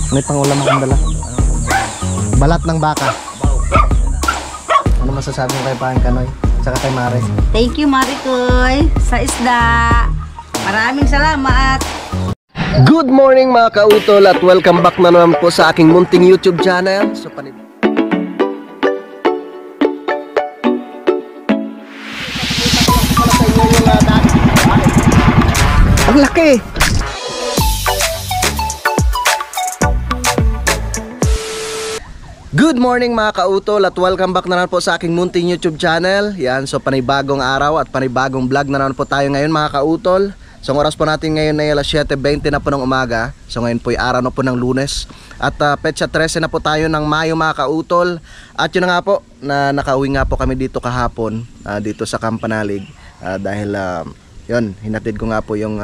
May pangulam akong dala. Balat ng baka. Ano masasabi mo kay Parang Kanoy? Tsaka kay Mare? Thank you, Marikoy, sa isda. Maraming salamat. Good morning mga kautol at welcome back na naman po sa aking munting YouTube channel. So, ang laki! Good morning mga kautol at welcome back na naman po sa aking munting YouTube channel. Yan, so panibagong araw at panibagong vlog na naman po tayo ngayon mga kautol. So ang oras po natin ngayon ay alas 7:20 na po ng umaga. So ngayon po ay araw na po ng Lunes. At petsa 13 na po tayo ng Mayo mga kautol. At yun na nga po, na nakauwi nga po kami dito kahapon, dito sa Campanalig. Dahil yun, hinatid ko nga po yung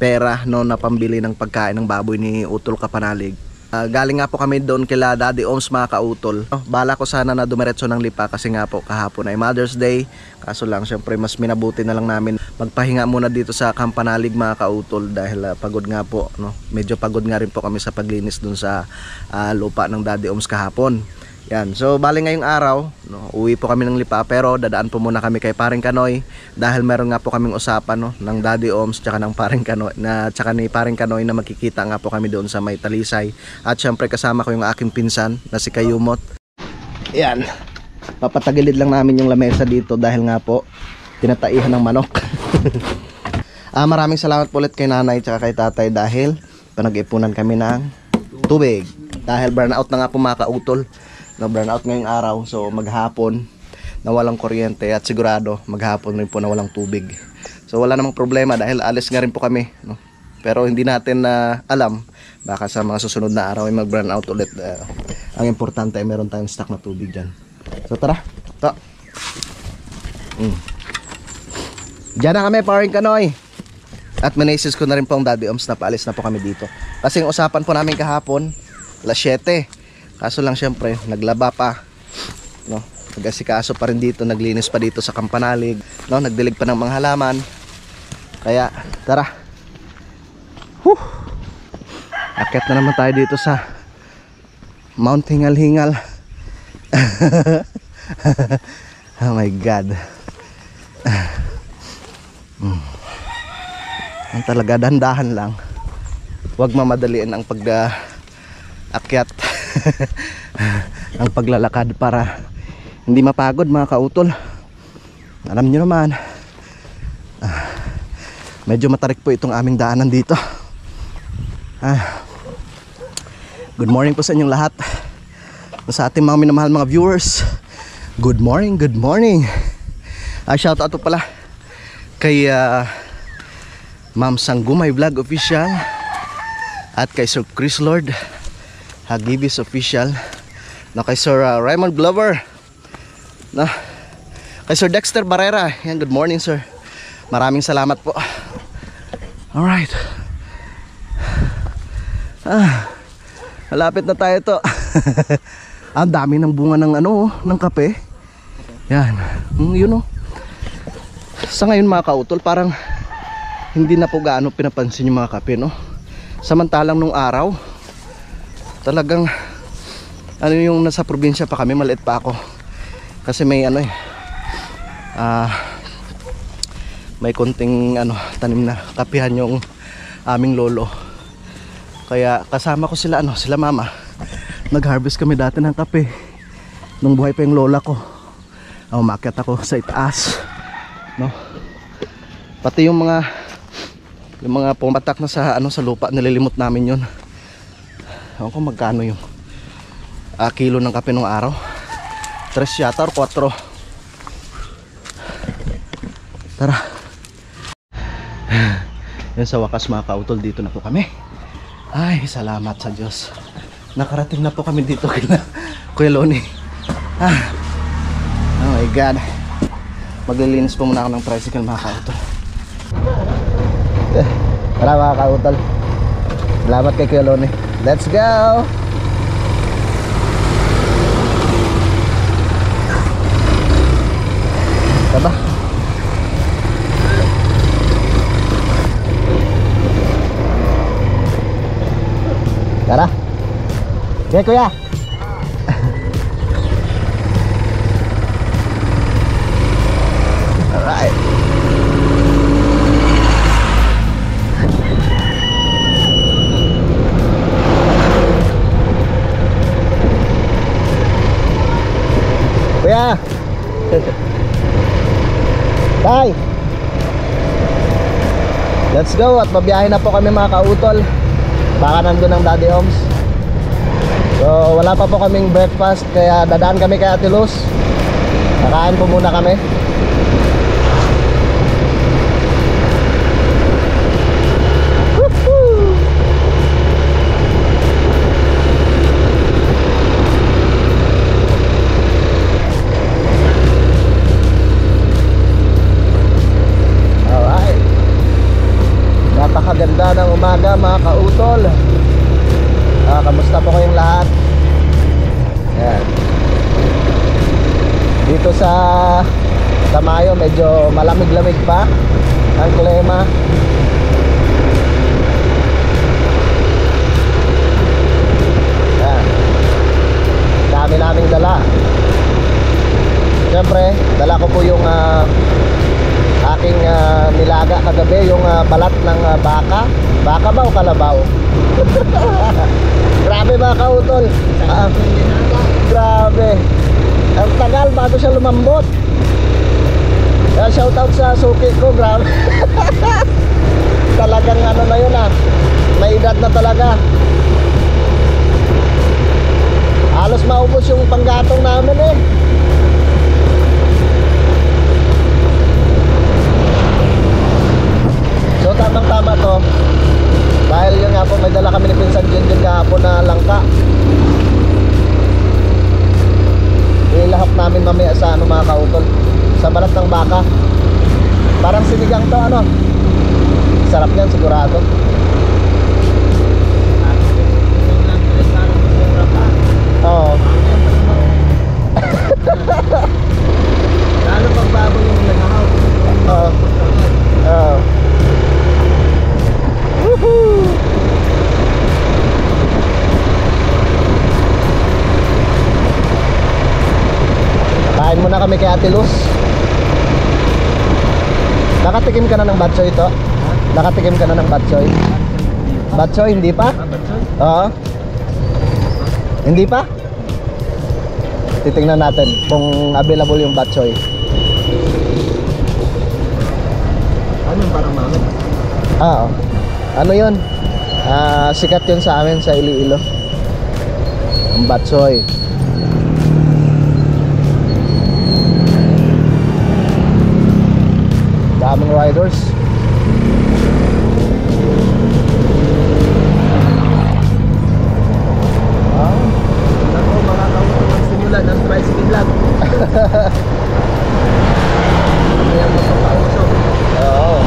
pera no, na pambili ng pagkain ng baboy ni Utol Kapanalig. Galing nga po kami doon kila Daddy Oms mga kautol. Bala ko sana na dumiretso ng Lipa kasi nga po kahapon ay Mother's Day. Kaso lang syempre mas minabuti na lang namin magpahinga muna dito sa Campanalig mga kautol dahil pagod nga po, no? Medyo pagod nga rin po kami sa paglinis doon sa lupa ng Daddy Oms kahapon. Yan, so bali ngayong araw, no, uwi po kami ng Lipa pero dadaan po muna kami kay Paring Kanoy dahil meron nga po kaming usapan, no, ng Daddy Oms tsaka ng Paring Kanoy tsaka ni Paring Kanoy na magkikita nga po kami doon sa May Talisay. At syempre kasama ko yung aking pinsan na si Kayumot. Yan, papatagilid lang namin yung lamesa dito dahil nga po tinataihan ng manok. Maraming salamat po ulit kay nanay tsaka kay tatay dahil panag-ipunan kami ng tubig dahil burnout na nga po mga kautol. Na burnout ngayong araw, so maghapon na walang kuryente at sigurado maghapon rin po na walang tubig. So wala namang problema dahil alis nga rin po kami, no? Pero hindi natin alam, baka sa mga susunod na araw ay mag-burnout ulit. Ang importante ay meron tayong stock na tubig dyan. So tara, to. Diyan na kami, Paring Kanoy. At manasis ko na rin po ang Daddy Oms na paalis na po kami dito. Kasi yung usapan po namin kahapon, alas 7. Kaso lang syempre, naglaba pa, no? Nag-asikaso pa rin dito, naglinis pa dito sa Campanalig, no? Nagdilig pa ng mga halaman. Kaya, tara. Akyat na naman tayo dito sa Mount Hingal-Hingal. Oh my God. Ang talaga, dandahan lang. Huwag mamadaliin ang pag-akyat. Ang paglalakad para hindi mapagod mga kautol. Alam nyo naman, medyo matarik po itong aming daanan dito. Good morning po sa inyong lahat, sa ating mga minamahal mga viewers. Good morning, good morning. Shout out po pala kay Ma'am Sanggumay Vlog Official at kay Sir Chris Lord Hagibis Official, na kay Sir Raymond Glover, na kay Sir Dexter Barrera. Yan, good morning sir. Maraming salamat po. Alright. Malapit na tayo to. Ang dami ng bunga ng ng kape. Yan. Yun o. Sa ngayon mga kautol, parang hindi na po gaano pinapansin yung mga kape, no? Samantalang nung araw, talagang yung nasa probinsya pa kami, maliit pa ako. Kasi may may konting tanim na kapihan yung aming lolo. Kaya kasama ko sila sila mama. Nag-harvest kami dati ng kape nung buhay pa yung lola ko. Umakyat ako sa itaas, no? Pati yung mga pumatak na sa sa lupa, nililimot namin yun. Ewan ko magkano yung kilo ng kape nung araw. 3 yata or 4. Tara. Yan, sa wakas mga kautol, dito na po kami. Ay, salamat sa Diyos. Nakarating na po kami dito kila Kuya Loni. Oh my God. Maglilinis po muna ako ng tricycle mga kautol. Tara mga kautol. Salamat kay Kuya Loni. Let's go! Taba. Tara. Okay, kuya. Alright. Kuya. Tay. Let's go at mabiyahe na po kami mga kautol. Baka nandun ang Daddy Oms. So wala pa po kaming breakfast, kaya dadaan kami kay Ate Luz. Kakain po muna kami. Woohoo! Alright. Napakaganda ng umaga mga kautol. Kamusta po kayong lahat? Yan. Dito sa Tamayo medyo malamig-lamig pa ang klima. Yan. Dami naming dala. Siyempre, dala ko po yung aking nilaga kagabi, yung balat ng baka. Baka ba o kalabaw? Grabe mga kautol. Grabe. Ang tagal bago siya lumambot. Kaya shoutout sa suki ko. Grabe. Talagang ano na yun may edad na talaga. Halos maubos yung panggatong namin eh. So tamang tama to. Dahil yun nga po, may dala kami ni Pinsan Junjun kahapon na langka. Ilahap namin mamaya sa mga kautol, sa balat ng baka. Parang sinigang to sarap yan sigurado. Oo. Lalo pag bago yung naghahaw. Oo. Oo. Woohoo! Kain muna kami kay Ate Luz. Nakatikim ka na ng batchoy to? Nakatikim ka na ng batchoy? Batchoy, hindi pa? Oo. Hindi pa? Titingnan natin kung available yung batchoy. Ano yung parang mamit? Oo. Ano yun? Sikat yun sa amin sa Iloilo. Ang batchoy. Daming riders. Ako mga kautol magsimula ng tricycle vlog. Ayan mo sa pausok. Oo.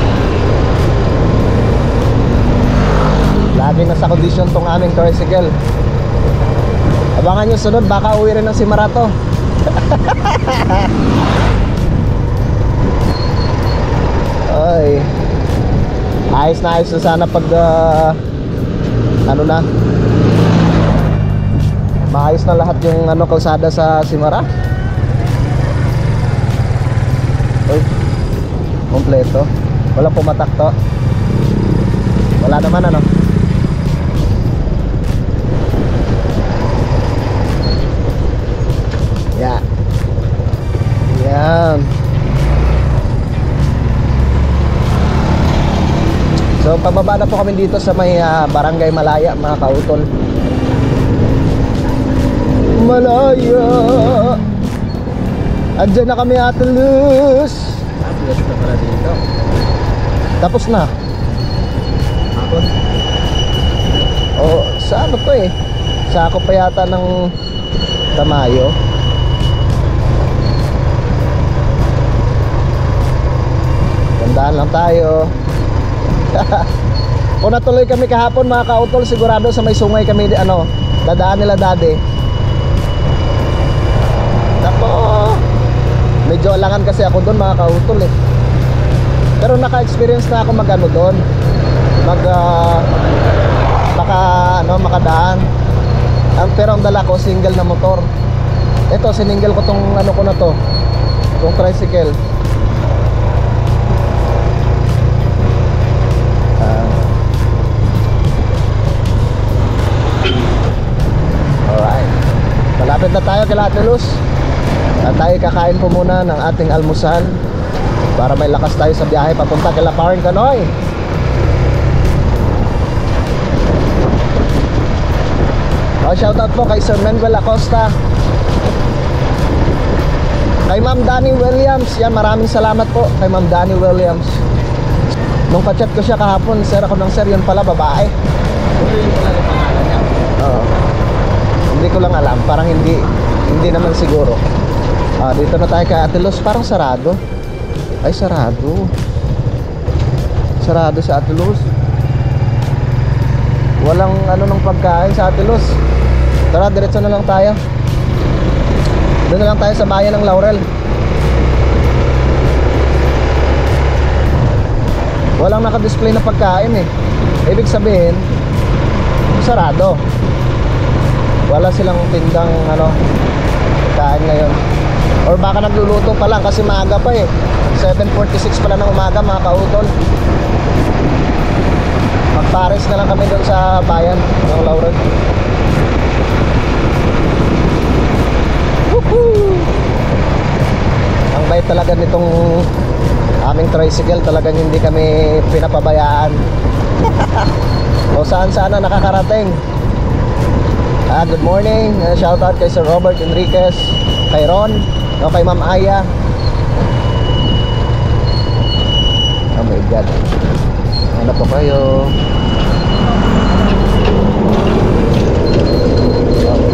Lagi na sa kondisyon tong aming tricycle. Abangan nyo sunod, baka uwi rin ng si Marato. Ay, ayos na sana pag maayos na lahat yung kalsada sa Simara. Uy, kompleto. Walang pumatak to. Wala naman Yeah. Yan. So pababa na po kami dito sa may Barangay Malaya mga kautol. Malaya. Andyan na kami Ate Luz. Tapos na pala dito. Tapos na. Tapos? Oh, sa ano to eh? Sa ako pa yata ng Tamayo. Gandaan lang tayo. Kung natuloy kami kahapon mga kautol, sigurado sa may sungay kami dadaan nila Daddy. Nako, medyo alangan kasi ako doon mga kautol eh. Pero naka-experience na ako doon. Makadaan. Pero ang dala ko single na motor. Ito, sininggle ko tong ano ko na to, tong tricycle. Alright, malapit na tayo kay Ate Luz. At tayo kakain po muna ng ating almusal para may lakas tayo sa biyahe papunta kay Lapawan, Canoy. Shoutout po kay Sir Manuel Acosta, kay Ma'am Danny Williams. Yan, maraming salamat po kay Ma'am Danny Williams. Nung ka-chat ko siya kahapon, sir ako ng sir, yun pala babae. Oo. Hindi ko lang alam, parang hindi naman siguro. Dito na tayo kay Ate Luz. Parang sarado. Ay, sarado. Sarado sa Ate Luz. Walang ano ng pagkain sa Ate Luz. Tara, diretso na lang tayo. Doon na lang tayo sa bayan ng Laurel. Walang naka-display na pagkain eh. Ibig sabihin, sarado. Wala silang tindang ano, pagkain ngayon. Or baka nagluluto pa lang kasi maaga pa eh. 7:46 pala ng umaga mga kautol. Magpares na lang kami doon sa bayan ng Laurel. Woohoo! Ang bait talaga nitong aming tricycle, talagang hindi kami pinapabayaan. O saan sana nakakarating. Good morning, shoutout kay Sir Robert Enriquez, kay Ron, o kay Ma'am Aya. Oh my God, ano po kayo?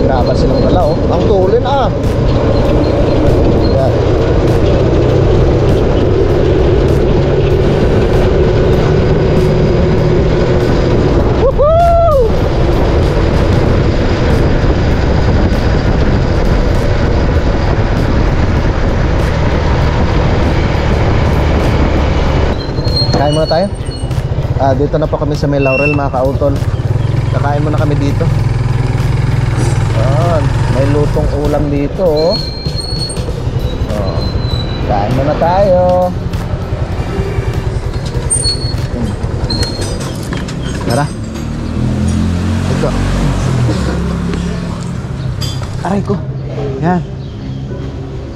Grabe silang dala oh. Ang tulin ah. Yan. Woohoo! Kain muna tayo. Dito na po kami sa may Laurel mga kautol. Kakain muna kami dito. May lutong ulam dito oh. Kain muna tayo. Tara. Ito. Aray ko. Yan.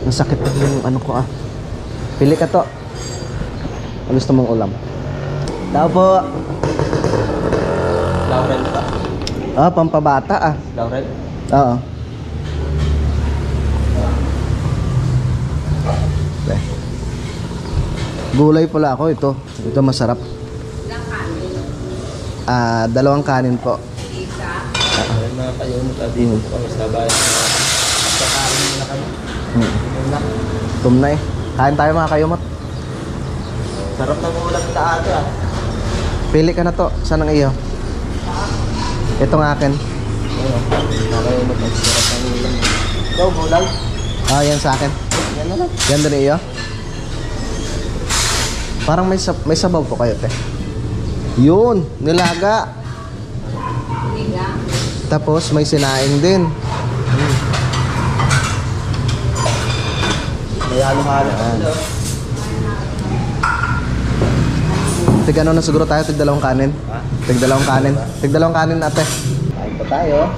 Ang sakit na yung ano ko ah. Pili ka to. Ano gusto mong ulam? Tao po. Laurel ba? Pampabata ah. Laurel? Oo. Gulay pala ako ito. Ito masarap. Dalawang kanin po. Ay, mga kayo dito po kami sa bayan. Kakain muna kami. Tumnay. Kain tayo mga kayumot. Sarap ng ulam sa ato ah. Pili ka na to. Saan ang iyo? Itong akin. Ayun, mga kayo mag-sarap ng ulam. Ikaw, bulag? Yan sa akin. Yan na lang. Yan din iyo. Parang may sabaw po kayo, te. Yun, nilaga. Tapos may sinaing din. May halo-halo. Tig ano na siguro tayo, tig dalawang kanin. Tig dalawang kanin. Tig dalawang kanin ate. Kain pa tayo.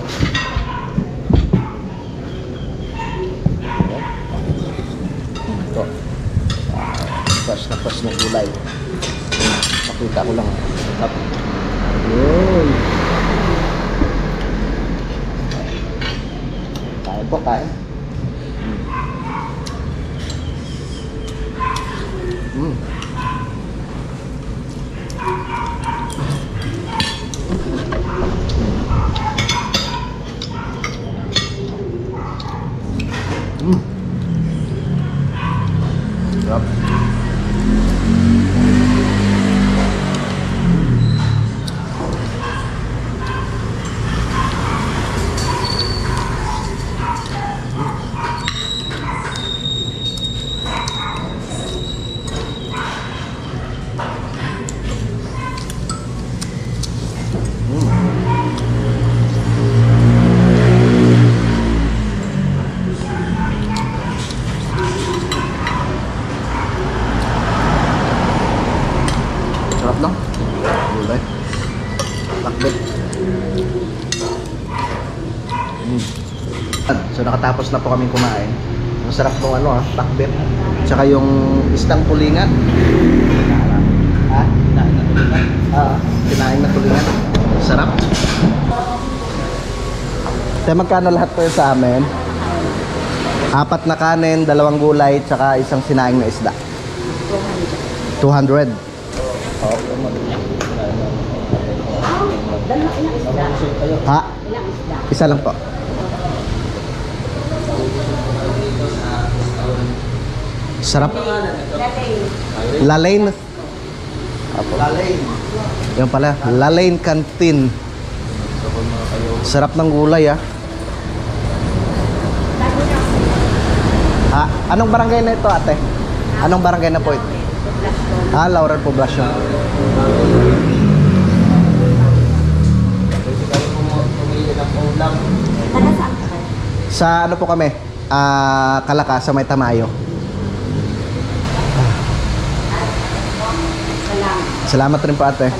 Ito. Fresh na gulay. Pakita ko lang. Yun. Kain po, kain. Sarap. Sarap lang. Gulay. Pakbet. So nakatapos na po kami kumain. Ang sarap ng pakbet. Tsaka yung isdang tulingan. Ha? Kinain na tulingan. Kinain na tulingan. Sarap. Kaya magkano lahat po yun sa amin? 4 na kanin, 2 gulay, tsaka isang sinaing na isda. 200. Ha? Isa lang po. Sarap. Lalaine. Lalaine. Yan pala, Lalaine Canteen. Sarap ng gulay Anong barangay na ito, ate? Anong barangay na po ito? Laurel Poblacion. Sa ano po kami? Kalaka, sa may Tamayo. Salamat rin po, ate.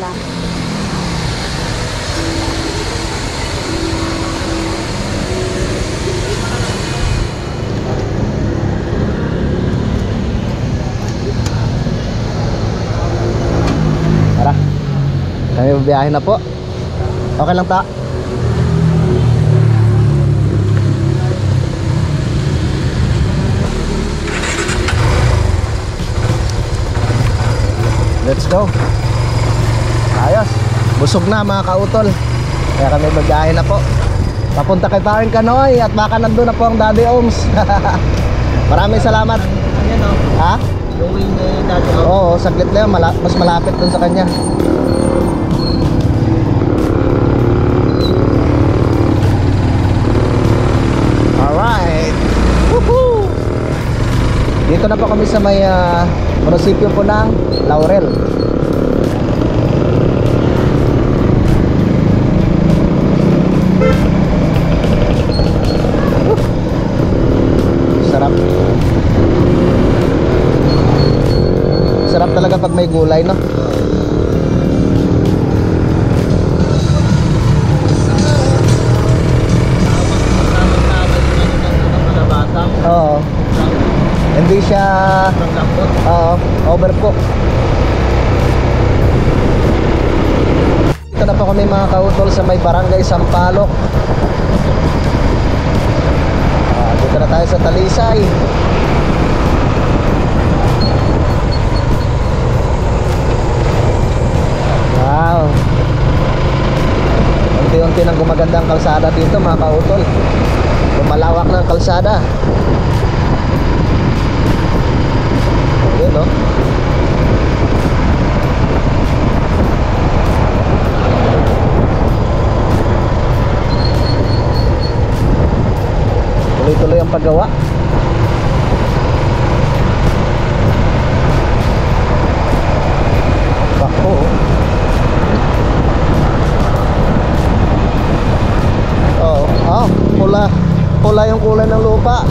Tara. Kami biyahe na po. Okay lang ta. Let's go. Ayos. Busog na mga kautol. Kaya kami magbiyahe na po. Papunta kay Paring Kanoy at baka nandun na po ang Daddy Oms. Maraming salamat. Ayan o. Ha? Going na yung dati o. Oo, saglit lang. Mas malapit dun sa kanya. Alright. Woohoo! Dito na po kami sa may munisipyo po ng Laurel. Sarap. Sarap talaga pag may gulay, no? Oo. Hindi siya overcook. Dito na po kami mga kautol sa may barangay Sampaloc. Dito na tayo sa Talisay. Wow. Unti-unti nang gumaganda ang kalsada dito mga kautol. Lumalawak na ang kalsada. Yun, no? Tuloy-tuloy ang paggawa. Bako. Pula. Pula yung kulay ng lupa.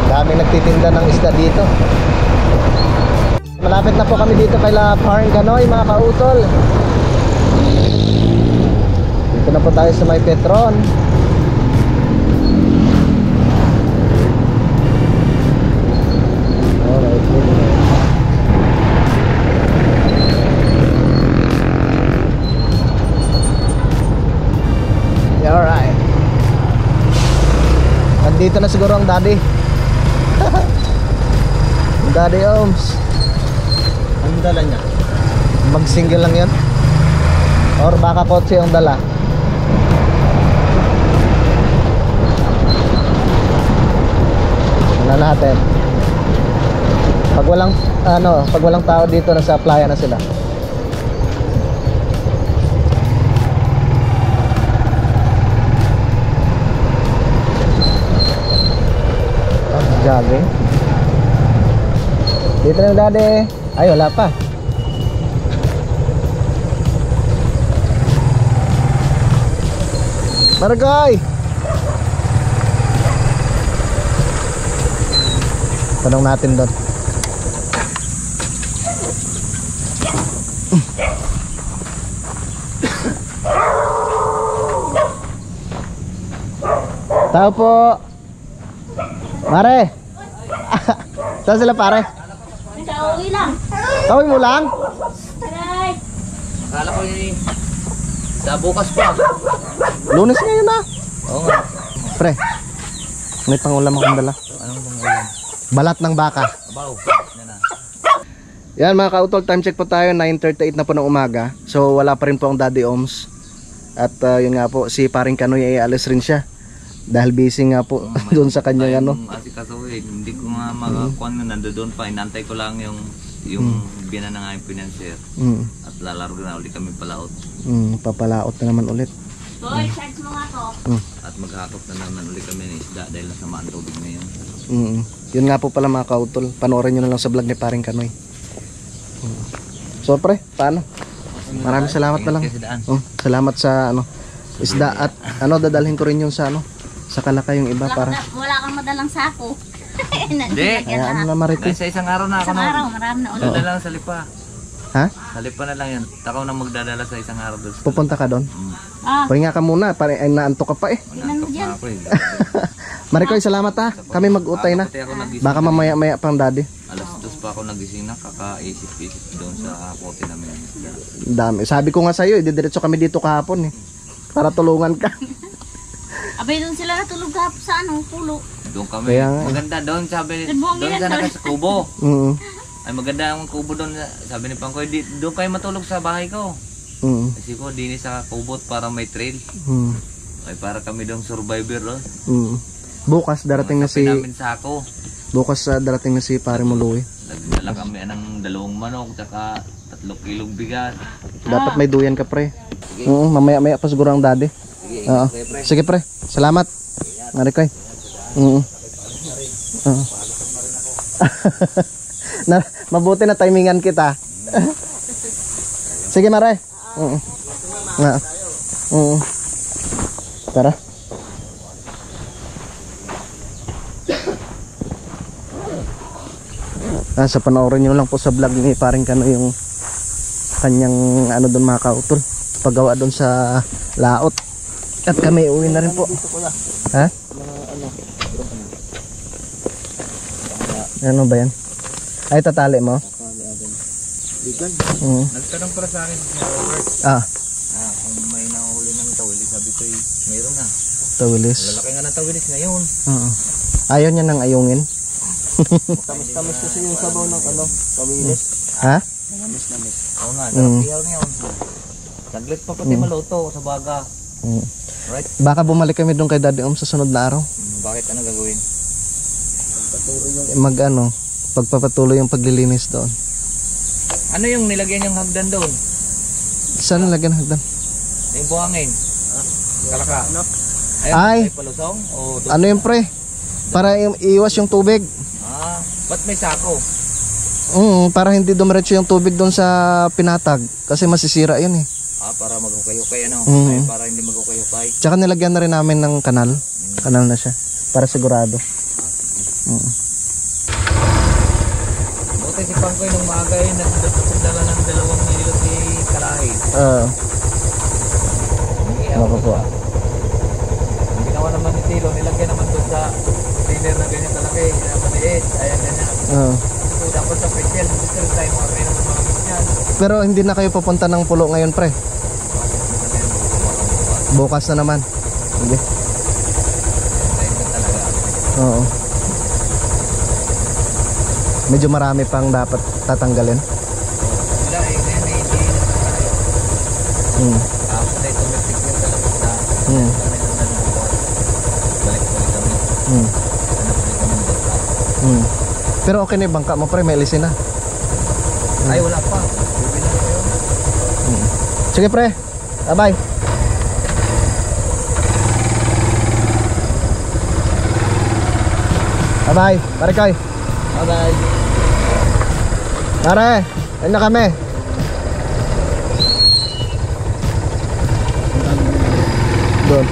Dami nagtitinda ng isda dito. Malapit na po kami dito kay Paring Kanoy mga kautol. Dito na po tayo sa may Petron. Alright. Nandito na siguro ang daddy. Daddy Oms. Ang dala niya? Mag-single lang yan. Or baka kotse yung dala. Ano natin? Pag walang tao dito, nasa playa na sila. Jogging. Dito na yung daddy. Ay, wala pa. Maragay! Tanong natin doon. Tao po. Mare. Saan sila pare? Kauwi lang. Kawin mo lang? Aray. Akala ko yung sa bukas pa. Lunes ngayon na. Oo nga. Pre, may pangulam akong dala. Anong bang ulam? Balat ng baka. Abaw. Yan na. Yan mga kautol, time check po tayo, 9:38 na po ng umaga. So wala pa rin po ang Daddy Oms. At yun nga po, si paring Kanoy ay alis rin siya. Dahil busy nga po doon sa kanya ano. Asikaso hindi ko nga makakuha na nandoon pa. Inantay ko lang yung biyanan ng aming financier. At lalaro na ulit kami palaot. Papalaot na naman ulit. Boy, charge mo nga to. At maghakot na naman ulit kami ng isda dahil nasamaan tubig na yun. Yun nga po pala mga kautol, panoorin nyo na lang sa vlog ni paring Kanoy. So pre, paano? Maraming salamat na lang. Salamat sa isda at dadalhin ko rin yung sa sa Kalaka yung iba para. Wala kang madalang sako. Hindi. Ano na Marite? Sa isang araw na ako Isang araw, marami na ulit. Dadala lang sa lipa. Ha? Sa lipa na lang yan. Takaw na magdadala sa isang araw doon. Pupunta ka doon? Ah, Pahinga ka muna, para naantok ka pa eh. tingnan mo dyan. Ako eh. Marikoy, salamat ha. Kami mag-utay na. Pati ako nagising. Baka mamaya-maya pang daddy. Alas 2 pa ako nagising na kakaisip-isip doon sa kote namin ng isda. Dami. Sabi ko nga sa'yo, didiretso kami dito kahapon eh. Para tulungan ka. Abay, doon sila natulog sa pulo. Doon kami. Kaya nga. Maganda doon sabi. Buhangin Doon yan sana doon. sa kubo. Ay maganda ang kubo doon. Sabi ni Pangkoy, doon kayo matulog sa bahay ko. Kasi ko, dinis sa kubot para may trail. Ay para kami doon survivor doon. Bukas darating na si namin sako. darating na si Pare Muluwi. Nagdala kami ng 2 manok tsaka 3 kilong bigas. Dapat may duyan ka pre. Mamaya-maya pa siguro ang daddy. Oo. Sige pre. Salamat. Marikoy. Mabuti na timingan kita. Sige Mare. Tara. Sa panoorin nyo lang po sa vlog ni paring Kanoy yung kanyang doon mga kautol, paggawa doon sa laot. At kami uwi na rin po. Ha? Ano ba yan? Ay, tatali mo? Nagtanong para sa akin ni Robert. Kung may nahuli ng tawili, sabi ko mayroon na. Tawilis. Lalaki nga ng tawilis ngayon. Ayaw niya nang ayungin. Tamis kasi yung sabaw ng tawilis. Ha? Namis. Oo nga, nakapihaw niya. Saglit pa pati maluto sa baga. Right? Baka bumalik kami doon kay Daddy sa sunod na araw. Bakit ano gagawin? Pagpapatuloy yung paglilinis doon. Ano yung nilagyan yung hagdan doon? Saan nilagyan hagdan? Yung buhangin. Kalaka. Ay. Ay palusong? O Ano yung pre? Para iwas yung tubig. ba't may sako? Para hindi dumiretso yung tubig doon sa pinatag. Kasi masisira yun eh. Para maghukay-hukay ano? Ay, para hindi maghukay-hukay. Tsaka nilagyan na rin namin ng kanal. Kanal na siya. Para sigurado. Buti si Pangkoy nung maaga yun, nagdala ng 2 kilo si Kalahi. Baka po. Ang ginawa naman ni Tilo, nilagyan naman doon sa thinner na ganyan kalaki, na maliit. Ayan na niya. So, dapat sa special tayo mga kayo naman mga ganyan. Pero hindi na kayo papunta ng pulo ngayon pre. Bukas na naman. Hindi. Oo. Medyo marami pang dapat tatanggalin. Wala eh, hindi tapos na ito may tigil talaga na balik-balik kami. Hanap-balik kami ng bangka. Pero okay na yung bangka mo pre, may lisin na. Ay wala pa. Bibili na kayo. Sige pre. Bye. Bye. Pare Koy. Bye. Pare, ayun na kami. Doon.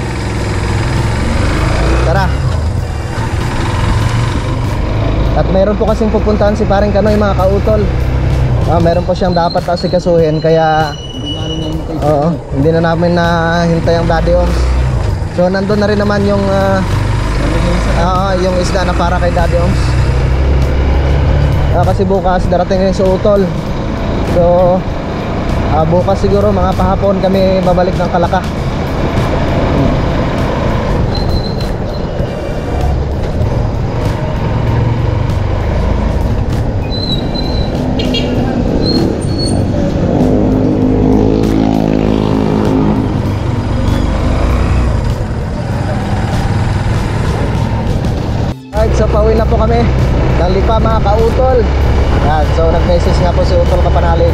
At meron po kasing pupuntahan si paring Kanoy mga kautol. Meron po siyang dapat asikasuhin kaya hindi na namin hintay ang Daddy Oms. So nandun na rin naman yung yung isda na para kay Daddy Oms. Kasi bukas darating rin sa utol. So bukas siguro mga pahapon kami babalik ng Kalaka. Alright, so pauwi na po kami ng Lipa mga kautol. Yan, so nag-message nga po si Utol Kapanalig.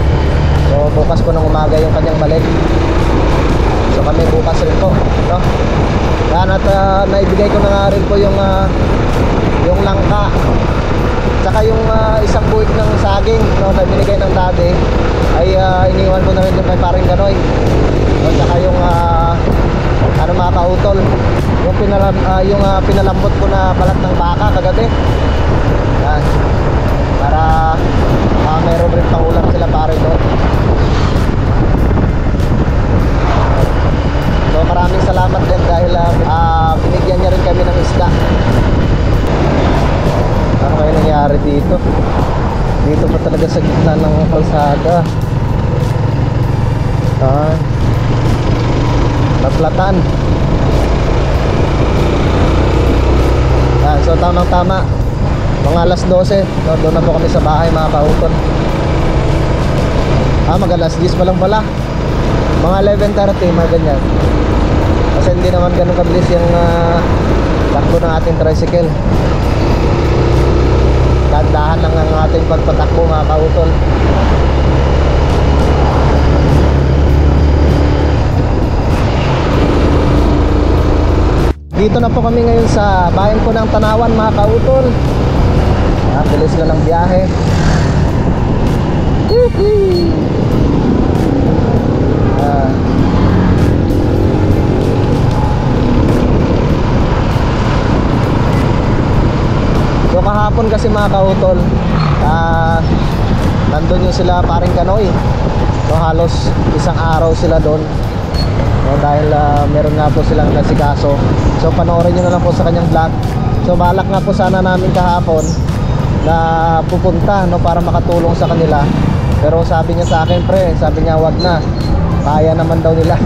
So bukas po ng umaga yung kanyang balik. So kami bukas rin po, no? Yan, at naibigay ko na nga rin po yung langka. Tsaka yung isang buwig ng saging, no, na binigay ng daddy ay iniwan ko na rin yung kay paring Kanoy. So, tsaka yung mga kautol, yung pinalambot ko na balat ng baka kagabi. Yan. Para meron rin pang ulam sila pare doon. So maraming salamat din dahil binigyan niya rin kami ng isda. Ano kaya nangyari dito? Dito pa talaga sa gitna ng kalsada. Naplatan. So tamang tama, mga alas 12, no, doon na po kami sa bahay mga kautol. Mag alas 10 pa lang pala. Mga 11:30, mga ganyan. Kasi hindi naman ganun kabilis yung takbo ng ating tricycle. Dahan-dahan lang ang ating pagpatakbo mga kautol. Dito na po kami ngayon sa bayan po ng Tanawan mga kautol. Bilis na ng biyahe. So kahapon kasi mga kautol, nandun yung sila paring Kanoy. So halos isang araw sila doon. No, dahil meron nga po silang nasikaso. So panoorin nyo na lang po sa kanyang vlog. So balak nga po sana namin kahapon na pupunta, no, para makatulong sa kanila. Pero sabi niya sa akin, pre, sabi niya wag na, kaya naman daw nila.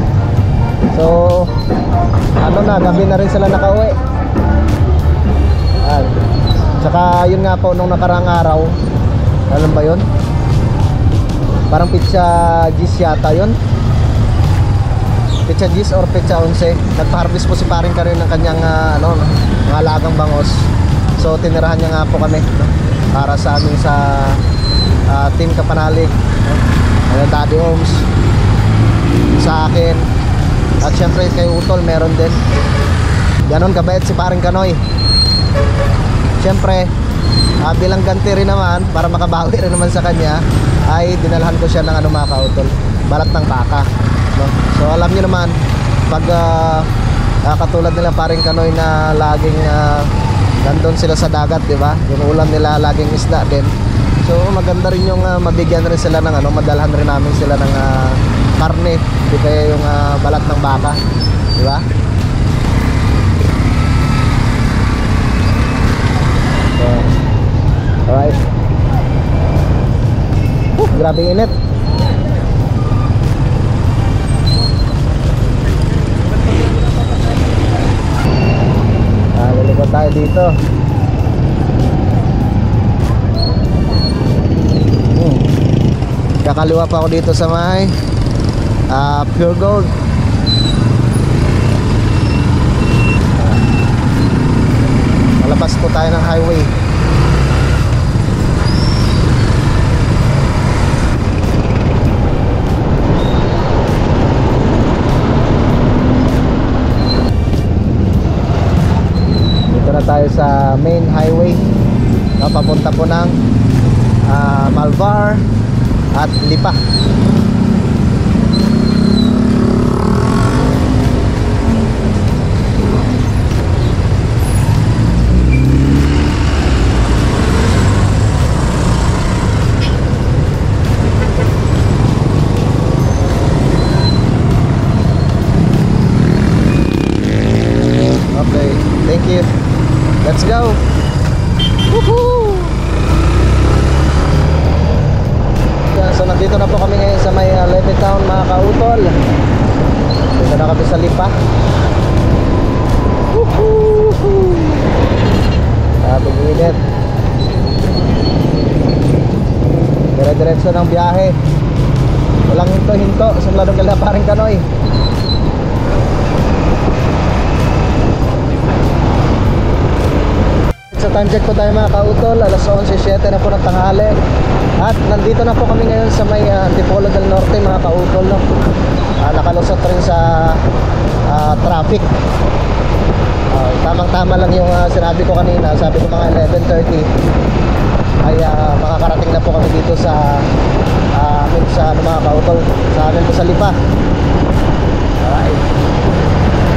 So gabi na rin sila nakauwi. Saka yun nga po, nung nakarang araw, alam ba yun? Parang pizza gis yata yun, pizza gis or pizza 11. Nagpa-harvest po si paring Kanoy ng kanyang mga alagang bangos. So tinirahan niya nga po kami, no, para sa amin sa Team Kapanalig, no? Daddy Oms, sa akin, at syempre kay Utol meron din. Ganon kabait si paring Kanoy. Syempre bilang ganti rin naman, para makabawi rin naman sa kanya, ay dinalhan ko siya ng mga kautol, balat ng baka, no? So alam niyo naman, pag katulad nila paring Kanoy na laging nandun sila sa dagat, di ba? Yung ulam nila laging isda din. So maganda rin yung mabigyan rin sila ng madalhan rin namin sila ng karne, di kaya yung balat ng baka, di ba? So, alright. Grabe init. Lilikot tayo dito. Kakaliwa pa ako dito sa may Pure Gold. Malabas po tayo ng highway. Tayo sa main highway, papunta po ng Malvar at Lipa. you. Let's go. Woohoo! Yan, so nandito na po kami ngayon sa may Levittown mga kautol. Dito na kami sa Lipa. Woohoo! Sabing init. Dire-diretso ng biyahe. Walang hinto-hinto. Simula nung kalaparing kanoy. Sa time check po tayo mga kautol, alas 11:07 na po ng tanghali. At nandito na po kami ngayon sa may Antipolo del Norte mga kautol, no? Nakalusot rin sa traffic. Tamang-tama lang yung sinabi ko kanina. Sabi ko mga 11:30 ay makakarating na po kami dito sa mga kautol, sa amin po sa Lipa. Alright.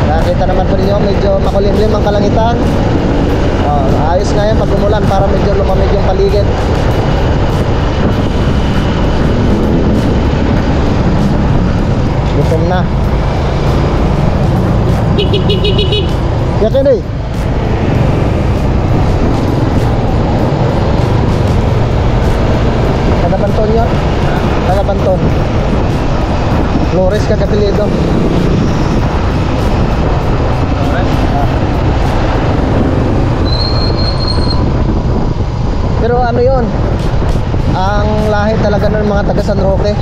Nakita naman po ninyo, medyo makulimlim ang kalangitan. Ayos nga yan pag umulan para medyo lumamig yung paligid. Gutom na. Yakin eh. Tagabanton yun? Tagabanton. Flores Cagapilido. Pero ano yon? Ang lahi talaga ng mga taga San Roque.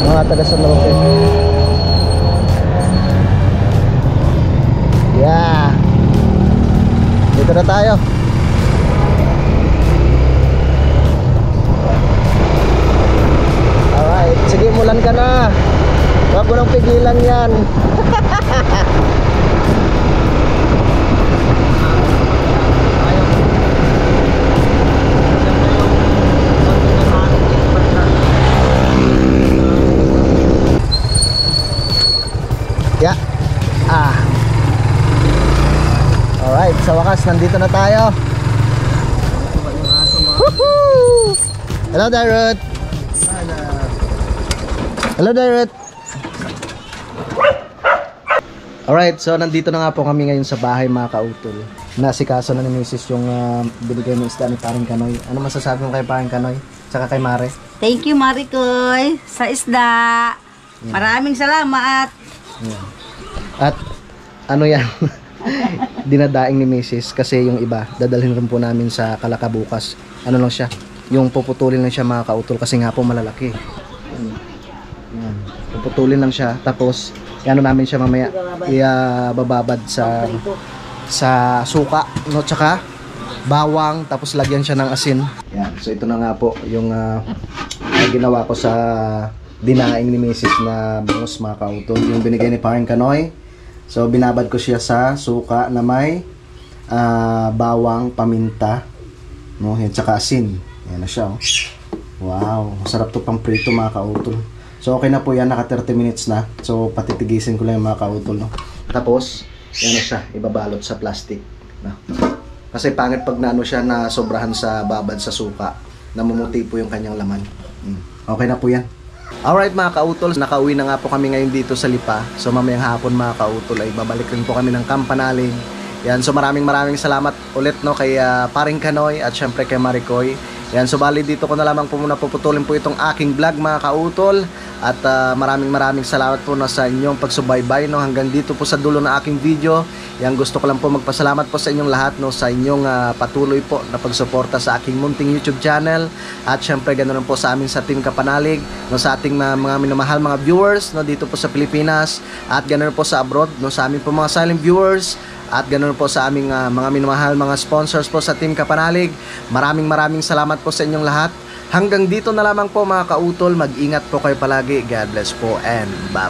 Mga taga San Roque. Yeah. Dito na tayo. Alright, sige, mulan ka na. Huwag mo nang pigilan yan. Yeah. Alright, sa wakas nandito na tayo. Woohoo! Hello there, Ruth. Hello there, Ruth. Alright, so nandito na nga po kami ngayon sa bahay mga kautol. Nasikaso na ni Mrs. yung binigay ng isda ni Paring Kanoy. Ano masasabi mo kay Paring Kanoy? Tsaka kay Mare? Thank you, Maricoy, sa isda. Maraming salamat. Yeah. At ano yan? Dinadaing ni Mrs. kasi yung iba dadalhin rin po namin sa Kalaka bukas. Ano lang siya? Yung puputulin lang siya mga kautol kasi nga po malalaki. Yan. Puputulin lang siya tapos ano namin siya mamaya bababad sa suka, no, tsaka bawang, tapos lagyan siya ng asin. Yan. So ito na nga po yung ginawa ko sa dinaing ni Mrs. na bangus mga kautol, yung binigay ni Paring Kanoy. So binabad ko siya sa suka na may bawang, paminta, no, at saka asin. Yan na siya, oh. Wow, masarap to pang prito mga kautol. So okay na po yan, naka 30 minutes na. So patitigisin ko lang yung mga kautol, no. Tapos yan na siya, ibabalot sa plastic, no? Kasi pangit pag naano siya na sobrahan sa babad sa suka, namumuti po yung kanyang laman. Okay na po yan. Alright mga kautol, nakauwi na nga po kami ngayon dito sa Lipa. So mamayang hapon mga kautol ay babalik rin po kami ng Campanaling. Yan, so maraming salamat ulit, no, kay Paring Kanoy at syempre kay Maricoy. Yan, so bali dito ko na lamang po muna puputulin po itong aking vlog mga kautol. At maraming salamat po na sa inyong pagsubaybay, no, hanggang dito po sa dulo ng aking video. Yan, gusto ko lang po magpasalamat po sa inyong lahat, no, sa inyong patuloy po na pagsuporta sa aking munting YouTube channel. At syempre ganoon po sa amin sa Team Kapanalig, no, sa ating mga minamahal mga viewers, no, dito po sa Pilipinas. At ganoon po sa abroad, no, sa amin po mga silent viewers. At ganoon po sa aming mga minamahal mga sponsors po sa Team Kapanalig. Maraming salamat po sa inyong lahat. Hanggang dito na lamang po mga kautol. Mag-ingat po kayo palagi. God bless po and bye-bye.